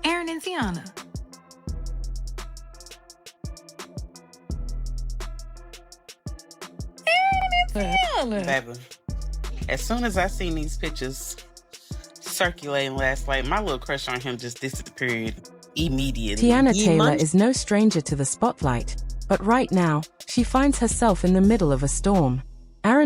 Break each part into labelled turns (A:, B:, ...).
A: Aaron and Teyana.
B: Baby, as soon as I seen these pictures circulating last night, my little crush on him just disappeared immediately.
C: Teyana Taylor is no stranger to the spotlight, but right now, she finds herself in the middle of a storm.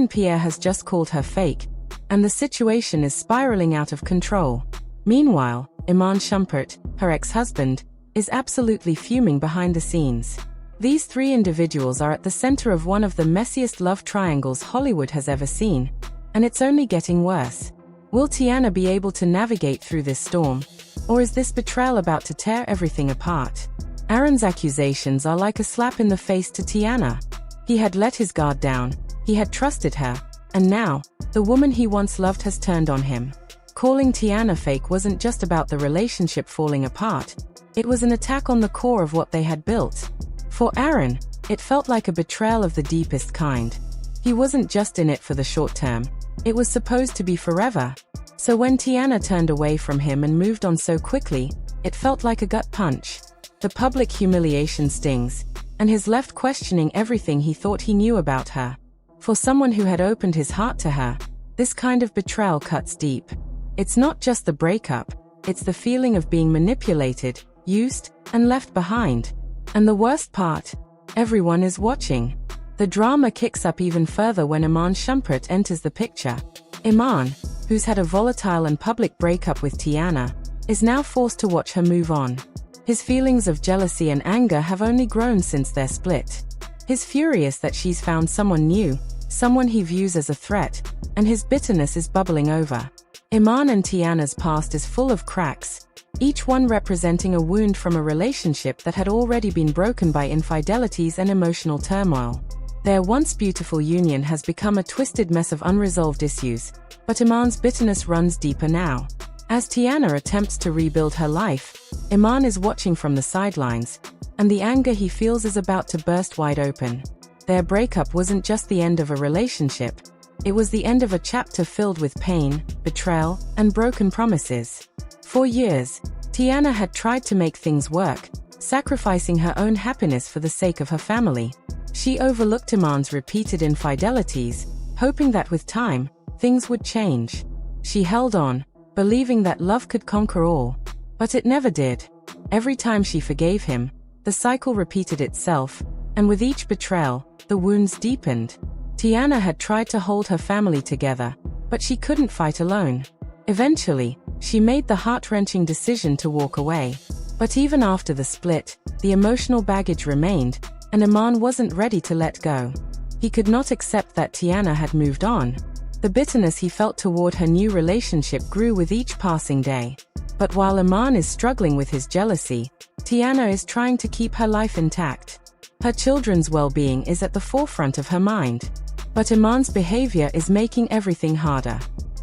C: Pierre has just called her fake, and the situation is spiraling out of control. Meanwhile, Iman Shumpert, her ex-husband, is absolutely fuming behind the scenes. These three individuals are at the center of one of the messiest love triangles Hollywood has ever seen, and it's only getting worse. Will Teyana be able to navigate through this storm, or is this betrayal about to tear everything apart? Aaron's accusations are like a slap in the face to Teyana. He had let his guard down, he had trusted her, and now, the woman he once loved has turned on him. Calling Teyana fake wasn't just about the relationship falling apart, it was an attack on the core of what they had built. For Aaron, it felt like a betrayal of the deepest kind. He wasn't just in it for the short term, it was supposed to be forever. So when Teyana turned away from him and moved on so quickly, it felt like a gut punch. The public humiliation stings, and he's left questioning everything he thought he knew about her. For someone who had opened his heart to her, this kind of betrayal cuts deep. It's not just the breakup, it's the feeling of being manipulated, used, and left behind. And the worst part, everyone is watching. The drama kicks up even further when Iman Shumpert enters the picture. Iman, who's had a volatile and public breakup with Teyana, is now forced to watch her move on. His feelings of jealousy and anger have only grown since their split. He's furious that she's found someone new, someone he views as a threat, and his bitterness is bubbling over. Iman and Teyana's past is full of cracks, each one representing a wound from a relationship that had already been broken by infidelities and emotional turmoil. Their once beautiful union has become a twisted mess of unresolved issues, but Iman's bitterness runs deeper now. As Teyana attempts to rebuild her life, Iman is watching from the sidelines, and the anger he feels is about to burst wide open. Their breakup wasn't just the end of a relationship, it was the end of a chapter filled with pain, betrayal, and broken promises. For years, Teyana had tried to make things work, sacrificing her own happiness for the sake of her family. She overlooked Iman's repeated infidelities, hoping that with time, things would change. She held on, believing that love could conquer all. But it never did. Every time she forgave him, the cycle repeated itself, and with each betrayal, the wounds deepened. Teyana had tried to hold her family together, but she couldn't fight alone. Eventually, she made the heart-wrenching decision to walk away. But even after the split, the emotional baggage remained, and Iman wasn't ready to let go. He could not accept that Teyana had moved on. The bitterness he felt toward her new relationship grew with each passing day. But while Iman is struggling with his jealousy, Teyana is trying to keep her life intact. Her children's well-being is at the forefront of her mind. But Iman's behavior is making everything harder.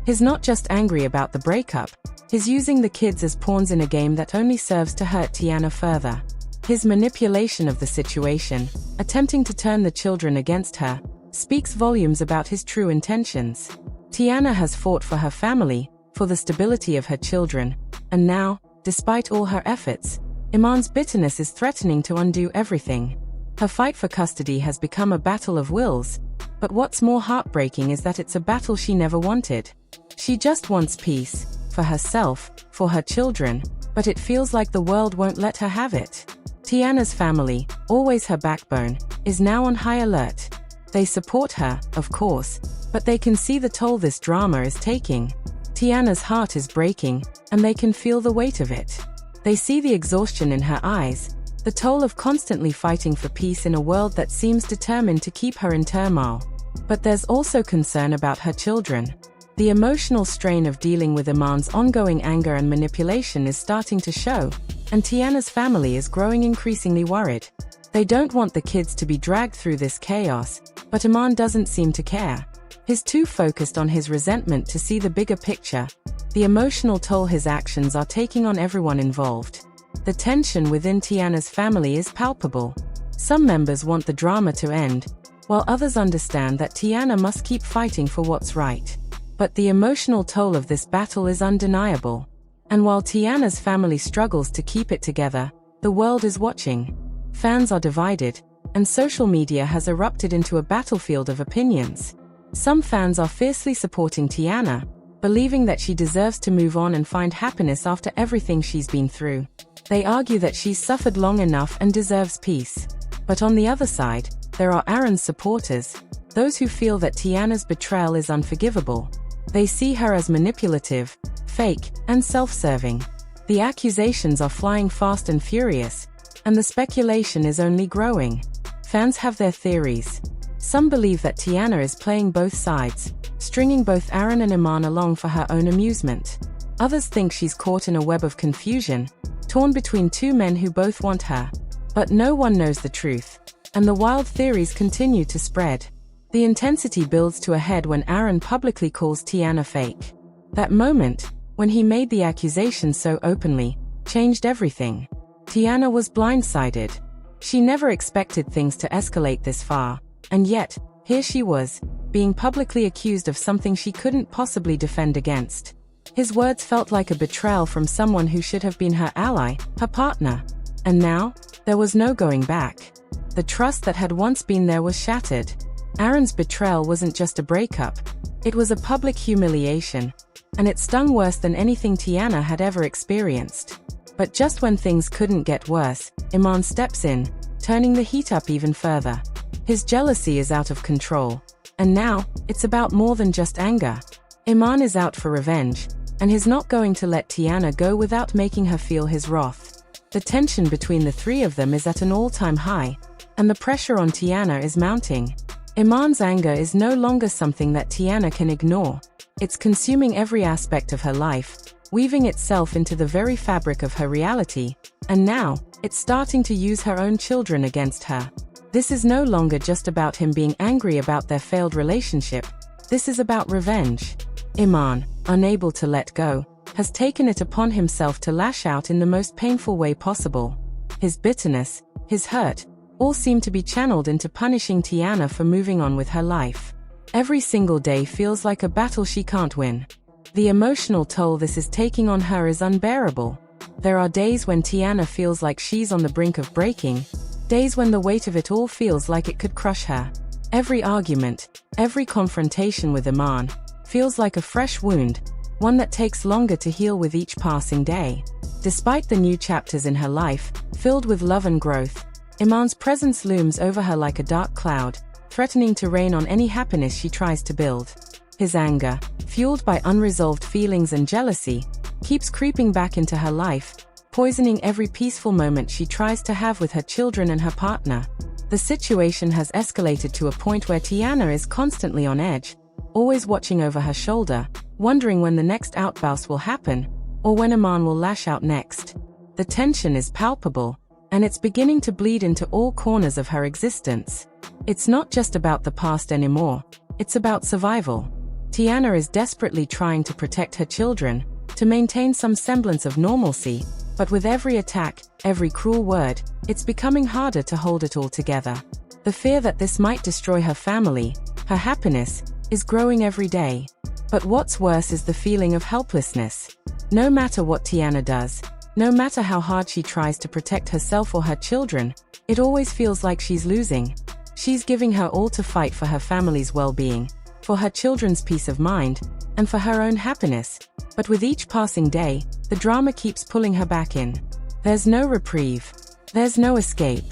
C: He's not just angry about the breakup, he's using the kids as pawns in a game that only serves to hurt Teyana further. His manipulation of the situation, attempting to turn the children against her, speaks volumes about his true intentions. Teyana has fought for her family, for the stability of her children, and now, despite all her efforts, Iman's bitterness is threatening to undo everything. Her fight for custody has become a battle of wills, but what's more heartbreaking is that it's a battle she never wanted. She just wants peace, for herself, for her children, but it feels like the world won't let her have it. Teyana's family, always her backbone, is now on high alert. They support her, of course, but they can see the toll this drama is taking. Teyana's heart is breaking, and they can feel the weight of it. They see the exhaustion in her eyes, the toll of constantly fighting for peace in a world that seems determined to keep her in turmoil. But there's also concern about her children. The emotional strain of dealing with Iman's ongoing anger and manipulation is starting to show, and Teyana's family is growing increasingly worried. They don't want the kids to be dragged through this chaos, but Iman doesn't seem to care. He's too focused on his resentment to see the bigger picture, the emotional toll his actions are taking on everyone involved. The tension within Teyana's family is palpable. Some members want the drama to end, while others understand that Teyana must keep fighting for what's right. But the emotional toll of this battle is undeniable. And while Teyana's family struggles to keep it together, the world is watching. Fans are divided, and social media has erupted into a battlefield of opinions. Some fans are fiercely supporting Teyana, believing that she deserves to move on and find happiness after everything she's been through. They argue that she's suffered long enough and deserves peace. But on the other side, there are Aaron's supporters, those who feel that Teyana's betrayal is unforgivable. They see her as manipulative, fake, and self-serving. The accusations are flying fast and furious, and the speculation is only growing. Fans have their theories. Some believe that Teyana is playing both sides, stringing both Aaron and Iman along for her own amusement. Others think she's caught in a web of confusion, torn between two men who both want her. But no one knows the truth, and the wild theories continue to spread. The intensity builds to a head when Aaron publicly calls Teyana fake. That moment, when he made the accusation so openly, changed everything. Teyana was blindsided. She never expected things to escalate this far, and yet, here she was, being publicly accused of something she couldn't possibly defend against. His words felt like a betrayal from someone who should have been her ally, her partner. And now, there was no going back. The trust that had once been there was shattered. Aaron's betrayal wasn't just a breakup. It was a public humiliation, and it stung worse than anything Teyana had ever experienced. But just when things couldn't get worse, Iman steps in, turning the heat up even further. His jealousy is out of control, and now, it's about more than just anger. Iman is out for revenge, and he's not going to let Teyana go without making her feel his wrath. The tension between the three of them is at an all-time high, and the pressure on Teyana is mounting. Iman's anger is no longer something that Teyana can ignore. It's consuming every aspect of her life, weaving itself into the very fabric of her reality, and now, it's starting to use her own children against her. This is no longer just about him being angry about their failed relationship. This is about revenge. Iman, unable to let go, has taken it upon himself to lash out in the most painful way possible. His bitterness, his hurt, all seem to be channeled into punishing Teyana for moving on with her life. Every single day feels like a battle she can't win. The emotional toll this is taking on her is unbearable. There are days when Teyana feels like she's on the brink of breaking, days when the weight of it all feels like it could crush her. Every argument, every confrontation with Iman, feels like a fresh wound, one that takes longer to heal with each passing day. Despite the new chapters in her life, filled with love and growth, Iman's presence looms over her like a dark cloud, threatening to rain on any happiness she tries to build. His anger, fueled by unresolved feelings and jealousy, keeps creeping back into her life, poisoning every peaceful moment she tries to have with her children and her partner. The situation has escalated to a point where Teyana is constantly on edge, always watching over her shoulder, wondering when the next outburst will happen, or when Iman will lash out next. The tension is palpable, and it's beginning to bleed into all corners of her existence. It's not just about the past anymore, it's about survival. Teyana is desperately trying to protect her children, to maintain some semblance of normalcy, but with every attack, every cruel word, it's becoming harder to hold it all together. The fear that this might destroy her family, her happiness, is growing every day. But what's worse is the feeling of helplessness. No matter what Teyana does, no matter how hard she tries to protect herself or her children, it always feels like she's losing. She's giving her all to fight for her family's well-being, for her children's peace of mind, and for her own happiness. But with each passing day, the drama keeps pulling her back in. There's no reprieve. There's no escape.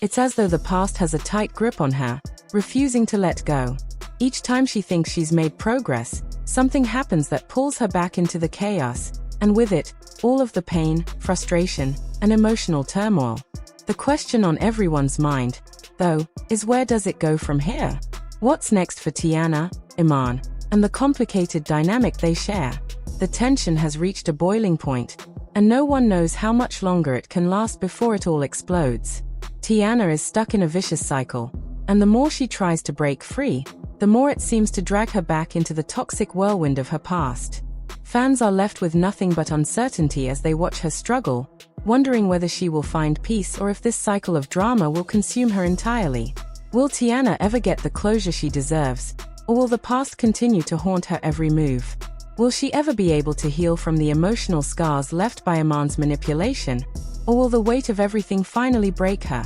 C: It's as though the past has a tight grip on her, refusing to let go. Each time she thinks she's made progress, something happens that pulls her back into the chaos, and with it, all of the pain, frustration, and emotional turmoil. The question on everyone's mind, though, is where does it go from here? What's next for Teyana, Iman, and the complicated dynamic they share? The tension has reached a boiling point, and no one knows how much longer it can last before it all explodes. Teyana is stuck in a vicious cycle, and the more she tries to break free, the more it seems to drag her back into the toxic whirlwind of her past. Fans are left with nothing but uncertainty as they watch her struggle, wondering whether she will find peace or if this cycle of drama will consume her entirely. Will Teyana ever get the closure she deserves, or will the past continue to haunt her every move? Will she ever be able to heal from the emotional scars left by Iman's manipulation? Or will the weight of everything finally break her?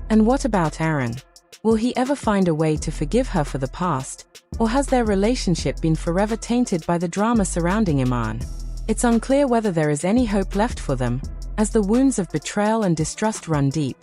C: And what about Aaron? Will he ever find a way to forgive her for the past? Or has their relationship been forever tainted by the drama surrounding Iman? It's unclear whether there is any hope left for them, as the wounds of betrayal and distrust run deep.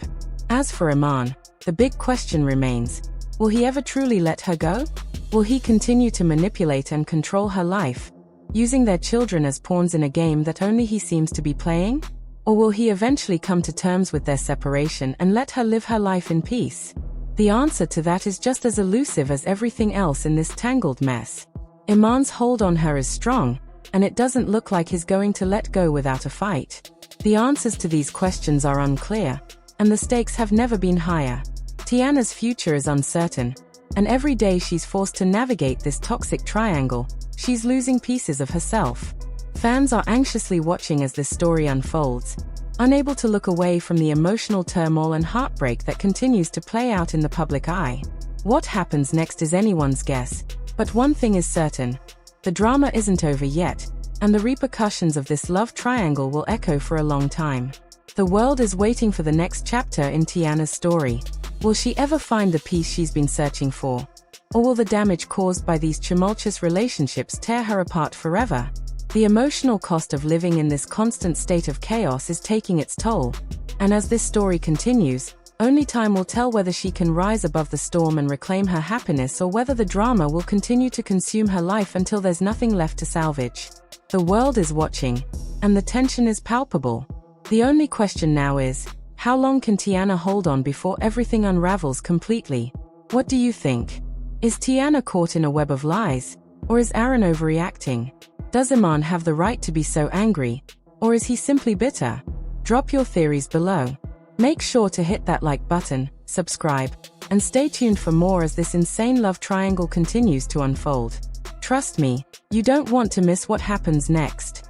C: As for Iman, the big question remains: will he ever truly let her go? Will he continue to manipulate and control her life, using their children as pawns in a game that only he seems to be playing? Or will he eventually come to terms with their separation and let her live her life in peace? The answer to that is just as elusive as everything else in this tangled mess. Iman's hold on her is strong, and it doesn't look like he's going to let go without a fight. The answers to these questions are unclear, and the stakes have never been higher. Teyana's future is uncertain, and every day she's forced to navigate this toxic triangle, she's losing pieces of herself. Fans are anxiously watching as this story unfolds, unable to look away from the emotional turmoil and heartbreak that continues to play out in the public eye. What happens next is anyone's guess, but one thing is certain: the drama isn't over yet, and the repercussions of this love triangle will echo for a long time. The world is waiting for the next chapter in Teyana's story. Will she ever find the peace she's been searching for? Or will the damage caused by these tumultuous relationships tear her apart forever? The emotional cost of living in this constant state of chaos is taking its toll, and as this story continues, only time will tell whether she can rise above the storm and reclaim her happiness, or whether the drama will continue to consume her life until there's nothing left to salvage. The world is watching, and the tension is palpable. The only question now is, how long can Teyana hold on before everything unravels completely? What do you think? Is Teyana caught in a web of lies, or is Aaron overreacting? Does Iman have the right to be so angry, or is he simply bitter? Drop your theories below. Make sure to hit that like button, subscribe, and stay tuned for more as this insane love triangle continues to unfold. Trust me, you don't want to miss what happens next.